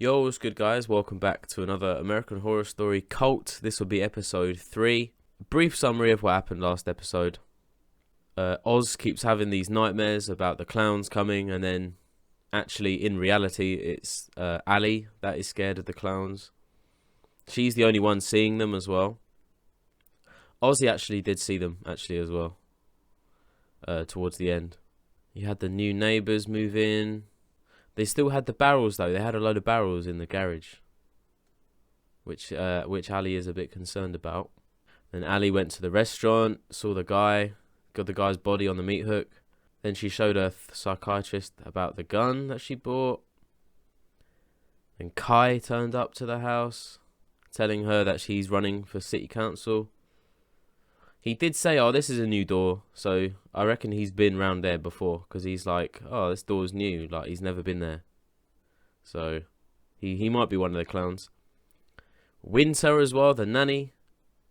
Yo, what's good, guys? Welcome back to another American Horror Story Cult. This will be episode 3. Brief summary of what happened last episode. Oz keeps having these nightmares about the clowns coming, and then actually, in reality, it's Ali that is scared of the clowns. She's the only one seeing them as well. Ozzy actually did see them, as well, towards the end. You had the new neighbours move in. They still had the barrels, though. They had a load of barrels in the garage, which Ali is a bit concerned about. Then Ali went to the restaurant, saw the guy, got the guy's body on the meat hook. Then she showed her psychiatrist about the gun that she bought. Then Kai turned up to the house, telling her that she's running for city council. He did say, oh, this is a new door, so I reckon he's been round there before, because he's like, oh, this door's new, like, he's never been there. So, he might be one of the clowns. Winter as well, the nanny,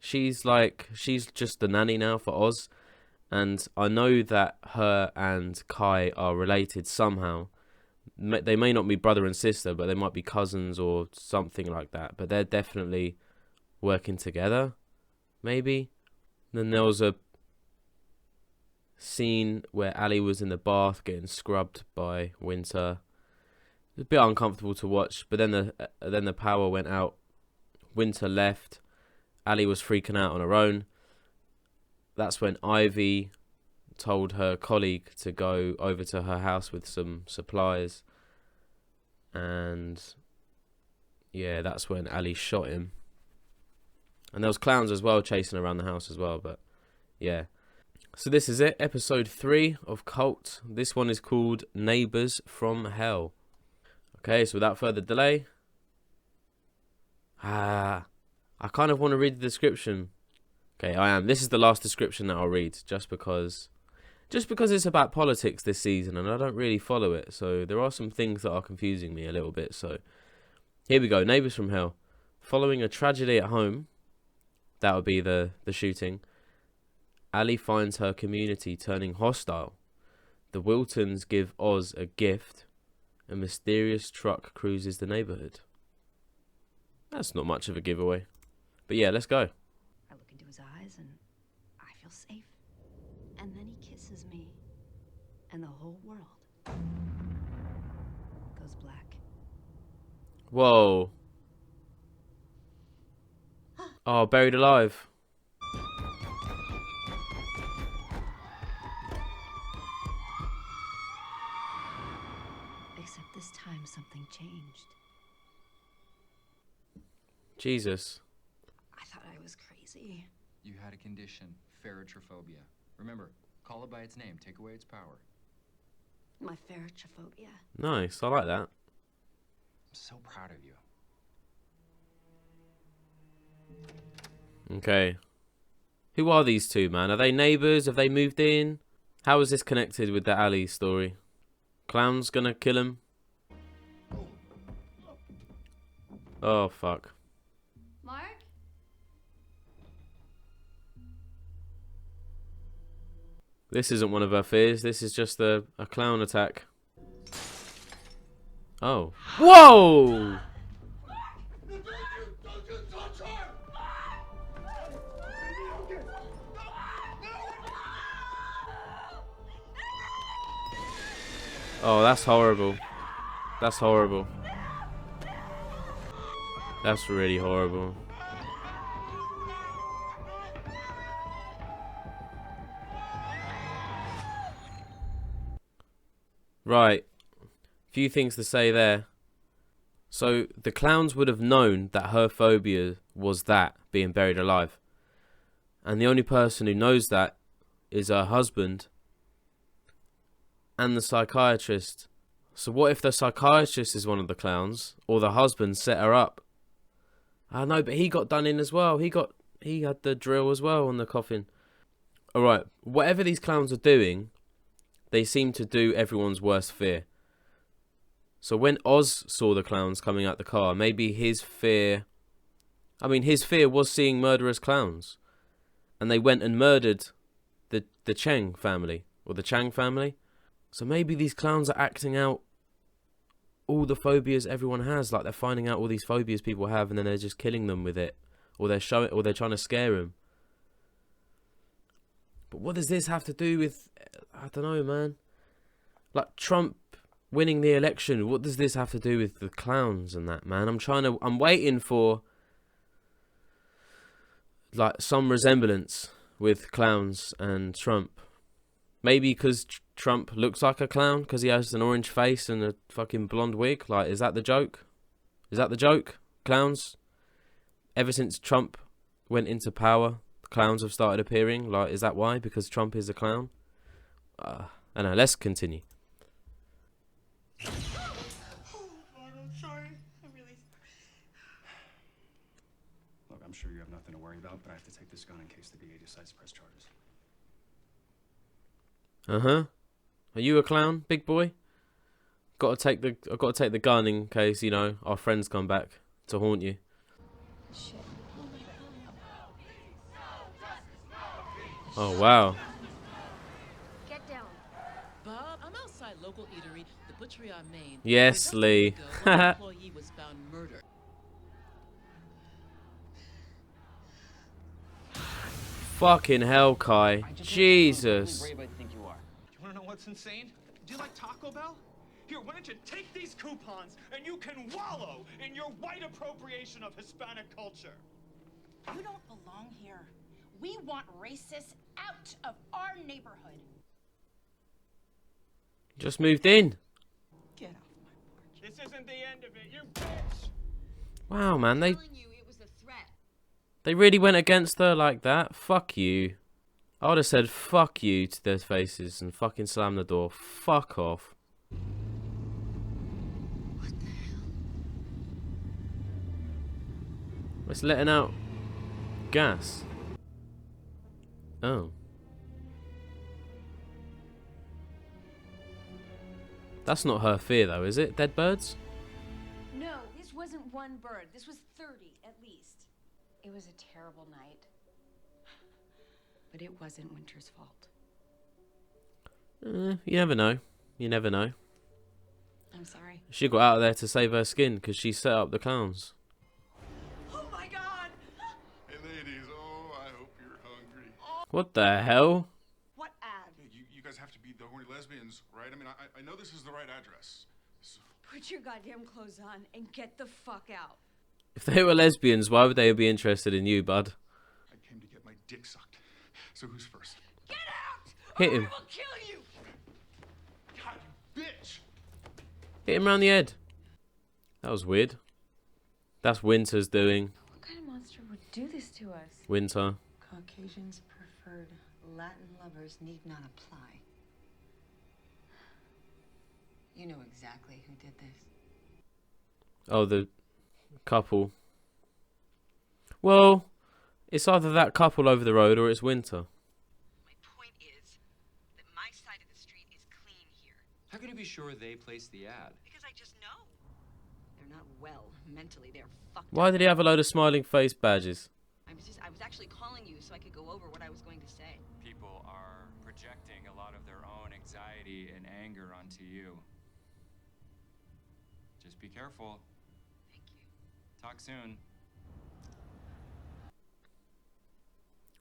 she's just the nanny now for Oz, and I know that her and Kai are related somehow. They may not be brother and sister, but they might be cousins or something like that, but they're definitely working together, maybe. Then there was a scene where Ali was in the bath getting scrubbed by Winter. It was a bit uncomfortable to watch, but then the power went out. Winter left. Ali was freaking out on her own. That's when Ivy told her colleague to go over to her house with some supplies. And yeah, that's when Ali shot him. And there was clowns as well chasing around the house as well, but yeah. So this is it, episode 3 of Cult. This one is called Neighbours from Hell. Okay, so without further delay. I kind of want to read the description. Okay, I am. This is the last description that I'll read, just because it's about politics this season, and I don't really follow it. So there are some things that are confusing me a little bit. So here we go, Neighbours from Hell. Following a tragedy at home, that would be the shooting, Ali finds her community turning hostile. The Wiltons give Oz a gift. A mysterious truck cruises the neighbourhood. That's not much of a giveaway. But yeah, let's go. I look into his eyes and I feel safe. And then he kisses me. And the whole world goes black. Whoa. Oh, buried alive. Except this time something changed. Jesus. I thought I was crazy. You had a condition, ferrotrophobia. Remember, call it by its name, take away its power. My ferrotrophobia. Nice, I like that. I'm so proud of you. Okay. Who are these two, man? Are they neighbours? Have they moved in? How is this connected with the Ali story? Clown's gonna kill him? Oh, fuck. Mark? This isn't one of her fears. This is just a clown attack. Oh. Whoa! Oh, that's horrible. That's horrible. That's really horrible. Right. Few things to say there. So, the clowns would have known that her phobia was that, being buried alive. And the only person who knows that is her husband and the psychiatrist. So what if the psychiatrist is one of the clowns, or the husband set her up? I know, but he got done in as well. He had the drill as well on the coffin. Alright, whatever these clowns are doing, they seem to do everyone's worst fear. So when Oz saw the clowns coming out the car, maybe his fear was seeing murderous clowns. And they went and murdered the Chang family, or the Chang family. So maybe these clowns are acting out all the phobias everyone has. Like, they're finding out all these phobias people have, and then they're just killing them with it, or they're trying to scare them. But what does this have to do with? I don't know, man. Like, Trump winning the election. What does this have to do with the clowns and that, man? I'm waiting for like some resemblance with clowns and Trump. Maybe because Trump looks like a clown because he has an orange face and a fucking blonde wig. Like, is that the joke? Is that the joke? Clowns? Ever since Trump went into power, clowns have started appearing. Like, is that why? Because Trump is a clown? I don't know. Let's continue. Oh, I'm sorry. I'm really sorry. Look, I'm sure you have nothing to worry about, but I have to take this gun in case the DA decides to press charges. Uh-huh. Are you a clown, big boy? I've got to take the gun in case, you know, our friends come back to haunt you. Shit. Oh, wow. Get down. Bob, I'm outside local eatery, the Butchery on Main. Yes, Lee. One employee was found murdered. Fucking hell, Kai. Jesus. Brave I think you are. You wanna know what's insane? Do you like Taco Bell? Here, why don't you take these coupons and you can wallow in your white appropriation of Hispanic culture? You don't belong here. We want racists out of our neighborhood. Just moved in. Get off my porch. This isn't the end of it, you bitch! Wow, man. They Telling you it was a threat. really went against her like that. Fuck you. I would have said fuck you to their faces and fucking slammed the door. Fuck off. What the hell? It's letting out gas. Oh. That's not her fear though, is it? Dead birds? No, this wasn't one bird. This was 30 at least. It was a terrible night. But it wasn't Winter's fault. You never know. You never know. I'm sorry. She got out of there to save her skin because she set up the clowns. Oh my god! Hey ladies, oh, I hope you're hungry. What the hell? What ad? Hey, you guys have to be the horny lesbians, right? I mean, I know this is the right address. So, Put your goddamn clothes on and get the fuck out. If they were lesbians, why would they be interested in you, bud? I came to get my dick sucked. So who's first? Get out! Hit or him. I will kill you! God, you bitch! Hit him round the head. That was weird. That's Winter's doing. What kind of monster would do this to us? Winter. Caucasians preferred. Latin lovers need not apply. You know exactly who did this. Oh, the couple. Well, it's either that couple over the road or it's Winter. My point is that my side of the street is clean here. How can you be sure they placed the ad? Because I just know. They're not well. Mentally, they're fucked Why up. did he have a load of smiling face badges? I was actually calling you so I could go over what I was going to say. People are projecting a lot of their own anxiety and anger onto you. Just be careful. Thank you. Talk soon.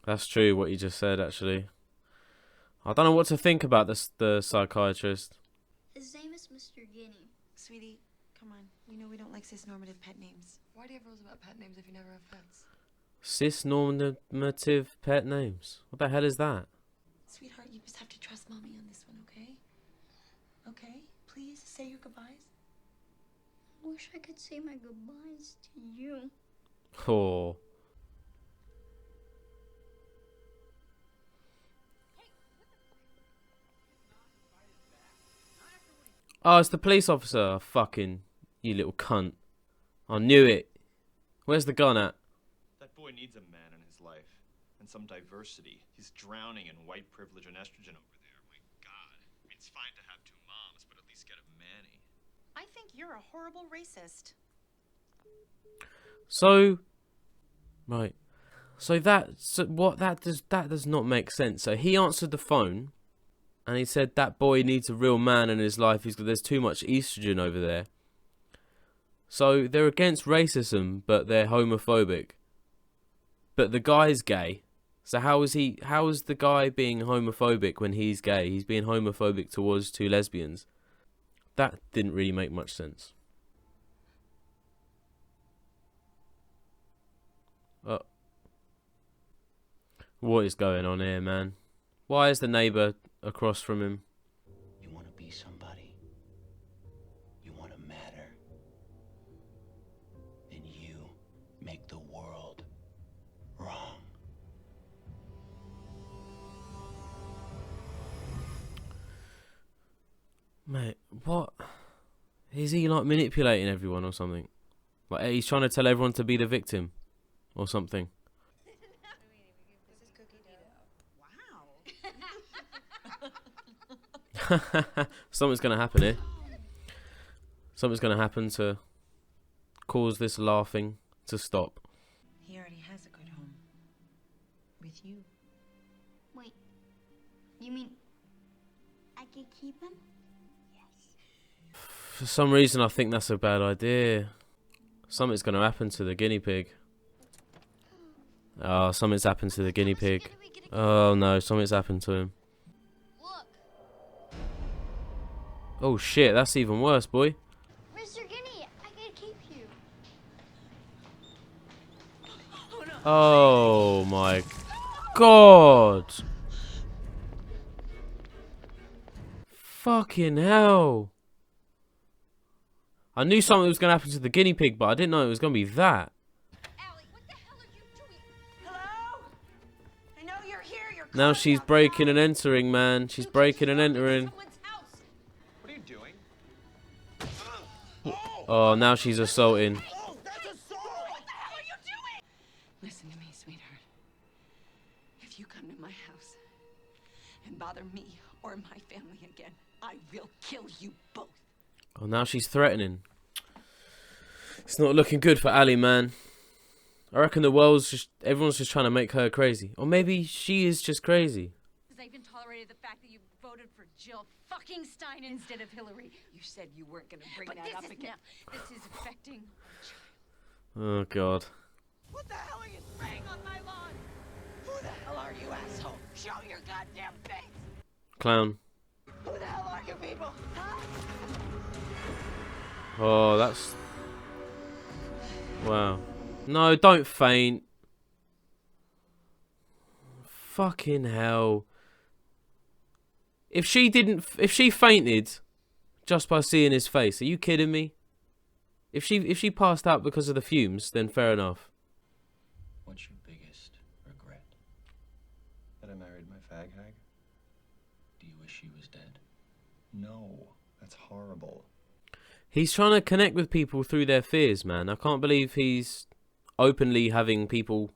That's true, what you just said, actually. I don't know what to think about the psychiatrist. His name is Mr. Guinea. Sweetie, come on. You know we don't like cisnormative pet names. Why do you have rules about pet names if you never have pets? Cisnormative pet names? What the hell is that? Sweetheart, you just have to trust Mommy on this one, okay? Okay? Please say your goodbyes. I wish I could say my goodbyes to you. Oh. Oh, it's the police officer. Fucking, you little cunt. I knew it. Where's the gun at? That boy needs a man in his life. And some diversity. He's drowning in white privilege and estrogen over there. My God. I mean, it's fine to have two moms, but at least get a Manny. I think you're a horrible racist. So, right. So that does not make sense. So he answered the phone, and he said that boy needs a real man in his life. There's too much estrogen over there. So they're against racism, but they're homophobic. But the guy's gay. So how is the guy being homophobic when he's gay? He's being homophobic towards two lesbians. That didn't really make much sense. What is going on here, man? Why is the neighbour across from him? You want to be somebody. You want to matter. Then you make the world wrong. Mate, what? Is he like manipulating everyone or something? Like he's trying to tell everyone to be the victim or something. Something's gonna happen here. Something's gonna happen to cause this laughing to stop. He already has a good home. With you. Wait, you mean I could keep him? For some reason I think that's a bad idea. Something's gonna happen to the guinea pig. Oh, something's happened to the guinea pig. Oh no, something's happened to him. Oh shit, that's even worse, boy. Mr. Guinea, I could keep you. Oh my god. Fucking hell. I knew something was going to happen to the guinea pig, but I didn't know it was going to be that. Allie, what the hell are you doing? Hello? I know you're here. You're Now she's breaking and entering, man. She's breaking and entering. What are you doing? Oh, now she's assaulting. What the hell are you doing? Listen to me, sweetheart. If you come to my house and bother me or my family again, I will kill you both. Oh, now she's threatening. It's not looking good for Ali, man. I reckon everyone's just trying to make her crazy. Or maybe she is just crazy. Because I even tolerated the fact that you voted for Jill fucking Stein instead of Hillary. You said you weren't going to bring But that up this is again. now. This is affecting. Oh, God. What the hell are you spraying on my lawn? Who the hell are you, asshole? Show your goddamn face! Clown. Who the hell are you people? Huh? Oh, that's... Wow. No, don't faint. Fucking hell. If she fainted just by seeing his face, are you kidding me? If she passed out because of the fumes, then fair enough. What's your biggest regret? That I married my fag hag? Do you wish she was dead? No, that's horrible. He's trying to connect with people through their fears, man. I can't believe he's openly having people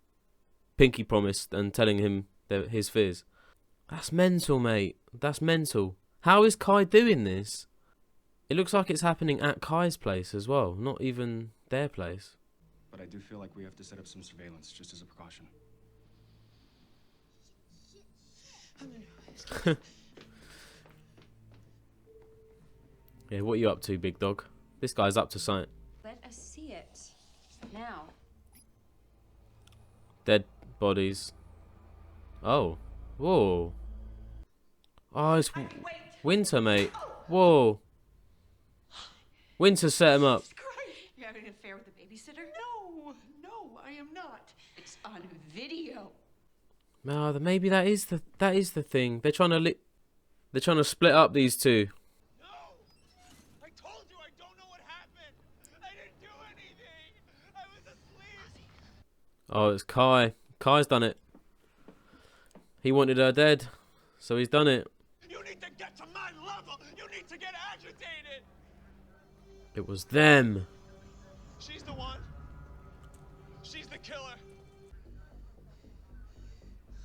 pinky promised and telling him his fears. That's mental, mate. That's mental. How is Kai doing this? It looks like it's happening at Kai's place as well, not even their place. But I do feel like we have to set up some surveillance just as a precaution. Yeah, what are you up to, big dog? This guy's up to something. Let us see it. Now. Dead bodies. Oh. Whoa. Oh, it's Winter, mate. Whoa. Winter set him up. You're having an affair with a babysitter? No, I am not. It's on video. No, maybe that is the thing. They're trying to split up these two. I told you I don't know what happened. I didn't do anything. I was asleep. Oh, it's Kai. Kai's done it. He wanted her dead, so he's done it. You need to get to my level. You need to get agitated. It was them. She's the one. She's the killer.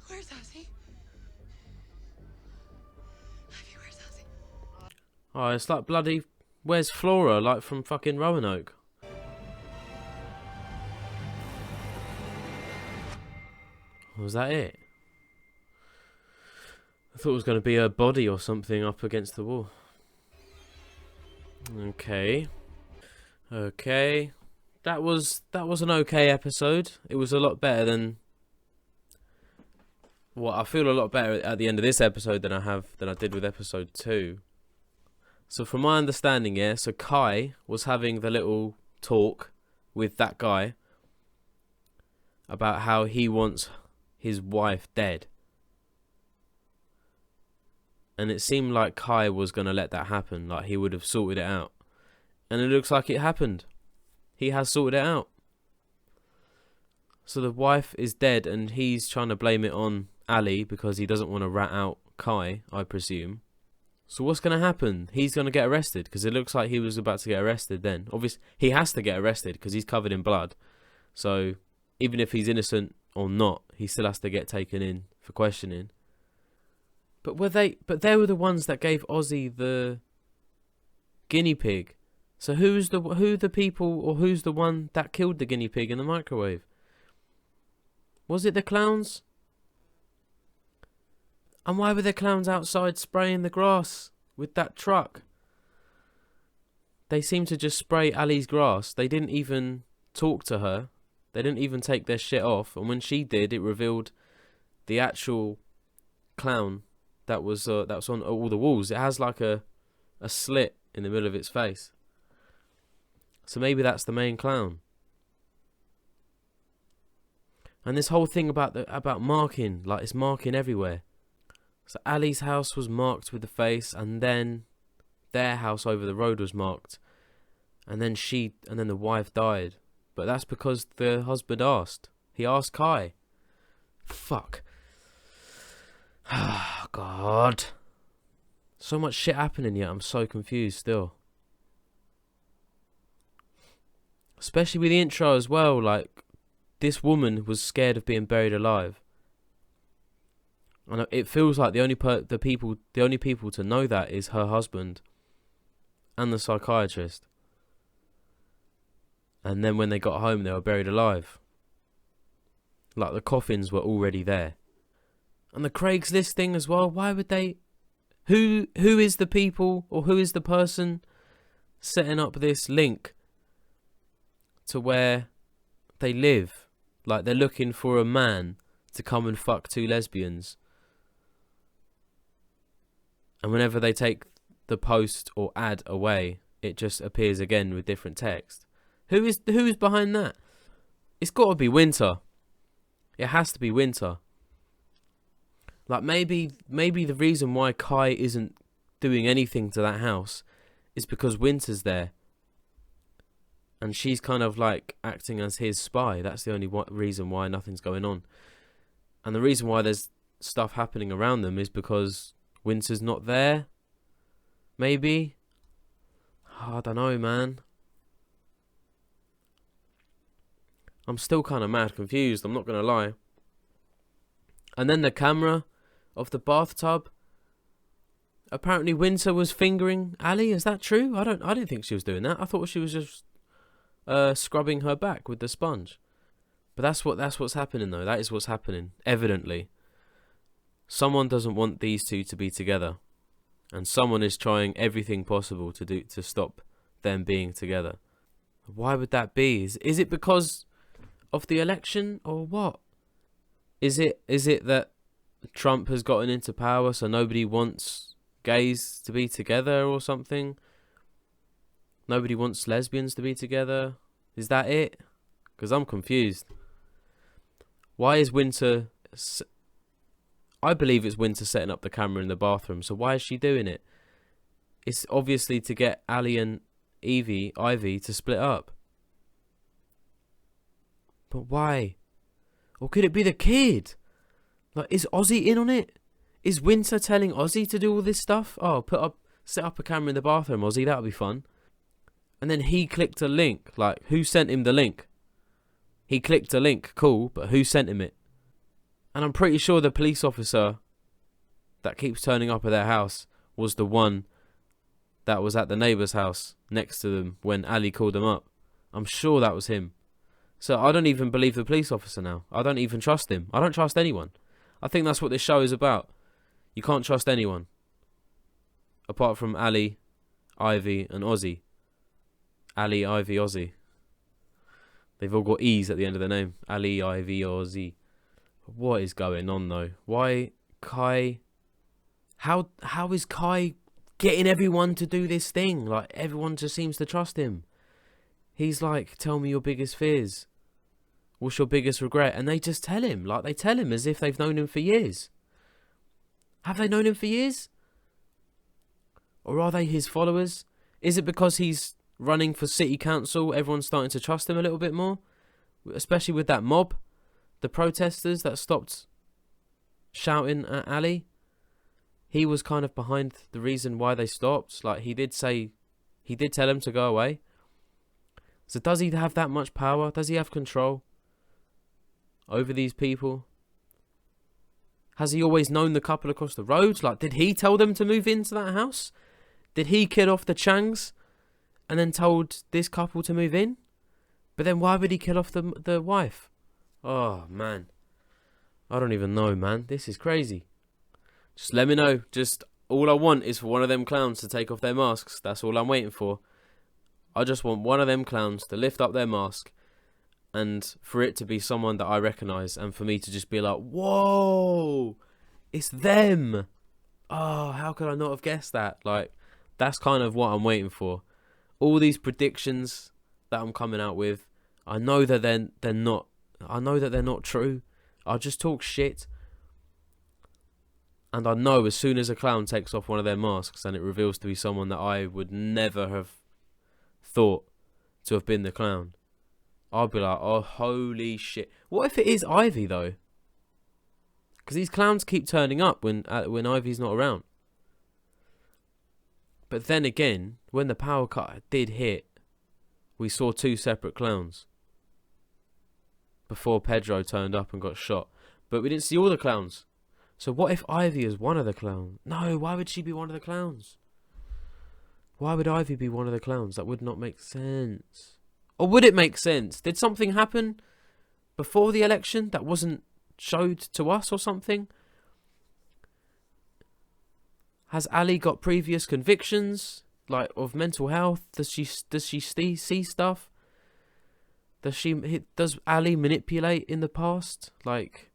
Where's Ozzy? Ivy, where's Ozzy? Oh, it's like bloody... Where's Flora? Like from fucking Roanoke. Was that it? I thought it was going to be her body or something up against the wall. Okay. Okay. That was an okay episode. It was a lot better than... Well, I feel a lot better at the end of this episode than I did with episode 2. So from my understanding, yeah, so Kai was having the little talk with that guy about how he wants his wife dead. And it seemed like Kai was going to let that happen, like he would have sorted it out. And it looks like it happened. He has sorted it out. So the wife is dead and he's trying to blame it on Ali because he doesn't want to rat out Kai, I presume. So what's going to happen? He's going to get arrested because it looks like he was about to get arrested then. Obviously, he has to get arrested because he's covered in blood. So even if he's innocent or not, he still has to get taken in for questioning. But they were the ones that gave Ozzy the guinea pig. So who the people, or who's the one that killed the guinea pig in the microwave? Was it the clowns? And why were the clowns outside spraying the grass with that truck? They seemed to just spray Ali's grass. They didn't even talk to her. They didn't even take their shit off. And when she did, it revealed the actual clown that was on all the walls. It has like a slit in the middle of its face. So maybe that's the main clown. And this whole thing about marking, like it's marking everywhere. So Ali's house was marked with the face, and then their house over the road was marked, and then the wife died. But that's because the husband asked. He asked Kai. Fuck. Oh, God. So much shit happening yet. I'm so confused still. Especially with the intro as well. Like, this woman was scared of being buried alive. And it feels like the only people to know that is her husband and the psychiatrist. And then when they got home, they were buried alive. Like, the coffins were already there. And the Craigslist thing as well. Why would they... Who is the people, or who is the person setting up this link to where they live? Like, they're looking for a man to come and fuck 2 lesbians. And whenever they take the post or ad away, it just appears again with different text. Who is behind that? It's got to be Winter. It has to be Winter. Like, maybe the reason why Kai isn't doing anything to that house is because Winter's there. And she's kind of like acting as his spy. That's the only reason why nothing's going on. And the reason why there's stuff happening around them is because Winter's not there. Maybe. Oh, I don't know, man. I'm still kind of mad confused. I'm not going to lie. And then the camera of the bathtub. Apparently Winter was fingering Ali. Is that true? I didn't think she was doing that. I thought she was just scrubbing her back with the sponge. But that's what's happening though. That is what's happening. Evidently. Someone doesn't want these two to be together. And someone is trying everything possible to stop them being together. Why would that be? Is it because of the election or what? Is it that Trump has gotten into power so nobody wants gays to be together or something? Nobody wants lesbians to be together? Is that it? Because I'm confused. Why is Winter... I believe it's Winter setting up the camera in the bathroom, so why is she doing it? It's obviously to get Ali and Ivy to split up. But why? Or could it be the kid? Like, is Ozzy in on it? Is Winter telling Ozzy to do all this stuff? Oh, set up a camera in the bathroom, Ozzy, that'll be fun. And then he clicked a link. Like, who sent him the link? He clicked a link, cool, but who sent him it? And I'm pretty sure the police officer that keeps turning up at their house was the one that was at the neighbour's house next to them when Ali called them up. I'm sure that was him. So I don't even believe the police officer now. I don't even trust him. I don't trust anyone. I think that's what this show is about. You can't trust anyone. Apart from Ali, Ivy and Ozzy. Ali, Ivy, Ozzy. They've all got E's at the end of their name. Ali, Ivy, Ozzy. What is going on though? Why Kai? How is Kai getting everyone to do this thing? Like, everyone just seems to trust him. He's like, tell me your biggest fears. What's your biggest regret? And they just tell him. Like, they tell him as if they've known him for years. Have they known him for years? Or are they his followers? Is it because he's running for city council, everyone's starting to trust him a little bit more? Especially with that mob. The protesters that stopped shouting at Ali. He was kind of behind the reason why they stopped. Like, he did tell him to go away. So does he have that much power? Does he have control over these people? Has he always known the couple across the road? Like, did he tell them to move into that house? Did he kill off the Changs and then told this couple to move in? But then why would he kill off the wife? Oh, man. I don't even know, man. This is crazy. Just let me know. Just all I want is for one of them clowns to take off their masks. That's all I'm waiting for. I just want one of them clowns to lift up their mask and for it to be someone that I recognise and for me to just be like, whoa, it's them. Oh, how could I not have guessed that? Like, that's kind of what I'm waiting for. All these predictions that I'm coming out with, I know that they're not. I know that they're not true. I just talk shit. And I know as soon as a clown takes off one of their masks and it reveals to be someone that I would never have thought to have been the clown, I'll be like, oh, holy shit. What if it is Ivy, though? Because these clowns keep turning up when Ivy's not around. But then again, when the power cut did hit, we saw two separate clowns before Pedro turned up and got shot. But we didn't see all the clowns. So what if Ivy is one of the clowns? No, why would she be one of the clowns? Why would Ivy be one of the clowns? That would not make sense. Or would it make sense? Did something happen before the election that wasn't showed to us or something? Has Ali got previous convictions, like, of mental health? Does she see stuff? Does Ali manipulate in the past? Like,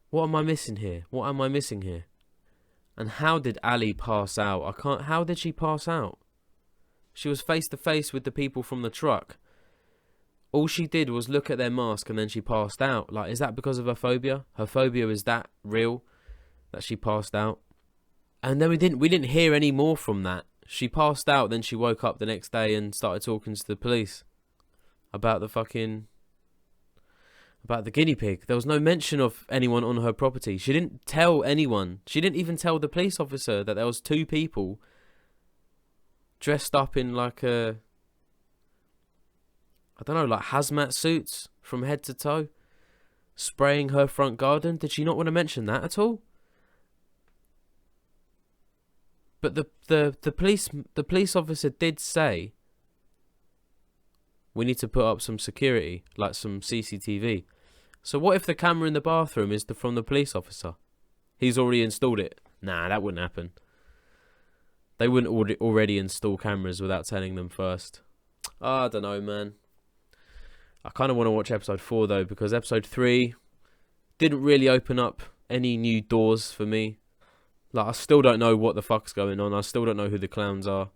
what am I missing here? What am I missing here? And how did Ali pass out? How did she pass out? She was face to face with the people from the truck. All she did was look at their mask and then she passed out. Like, is that because of her phobia? Her phobia is that real that she passed out? And then we didn't hear any more from that. She passed out, then she woke up the next day and started talking to the police about the guinea pig. There was no mention of anyone on her property. She didn't tell anyone. She didn't even tell the police officer that there was two people dressed up in like like hazmat suits from head to toe, spraying her front garden. Did she not want to mention that at all? But the police officer did say, we need to put up some security, like some CCTV. So what if the camera in the bathroom is from the police officer? He's already installed it. Nah, that wouldn't happen. They wouldn't already install cameras without telling them first. I don't know, man. I kind of want to watch episode 4 though, because episode 3 didn't really open up any new doors for me. Like, I still don't know what the fuck's going on. I still don't know who the clowns are.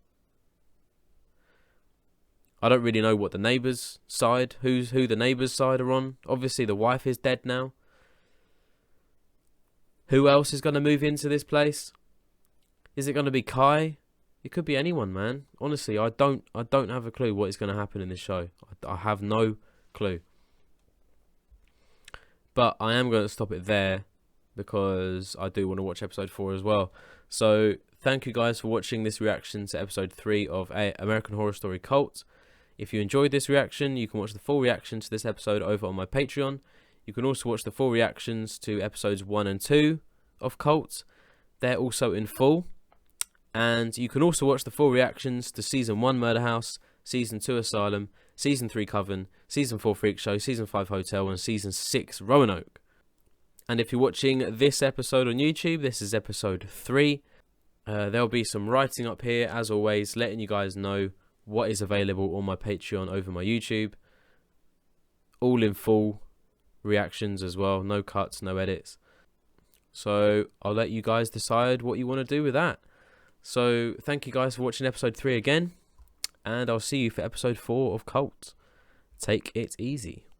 I don't really know what the neighbours' side, who the neighbours' side are on. Obviously, the wife is dead now. Who else is going to move into this place? Is it going to be Kai? It could be anyone, man. Honestly, I don't have a clue what is going to happen in this show. I have no clue. But I am going to stop it there because I do want to watch episode 4 as well. So, thank you guys for watching this reaction to episode 3 of American Horror Story Cult. If you enjoyed this reaction, you can watch the full reaction to this episode over on my Patreon. You can also watch the full reactions to episodes 1 and 2 of Cult. They're also in full. And you can also watch the full reactions to Season 1 Murder House, Season 2 Asylum, Season 3 Coven, Season 4 Freak Show, Season 5 Hotel, and Season 6 Roanoke. And if you're watching this episode on YouTube, this is episode 3. There'll be some writing up here, as always, letting you guys know what is available on my Patreon over my YouTube. All in full reactions as well. No cuts, no edits. So I'll let you guys decide what you want to do with that. So thank you guys for watching episode 3 again. And I'll see you for episode 4 of Cult. Take it easy.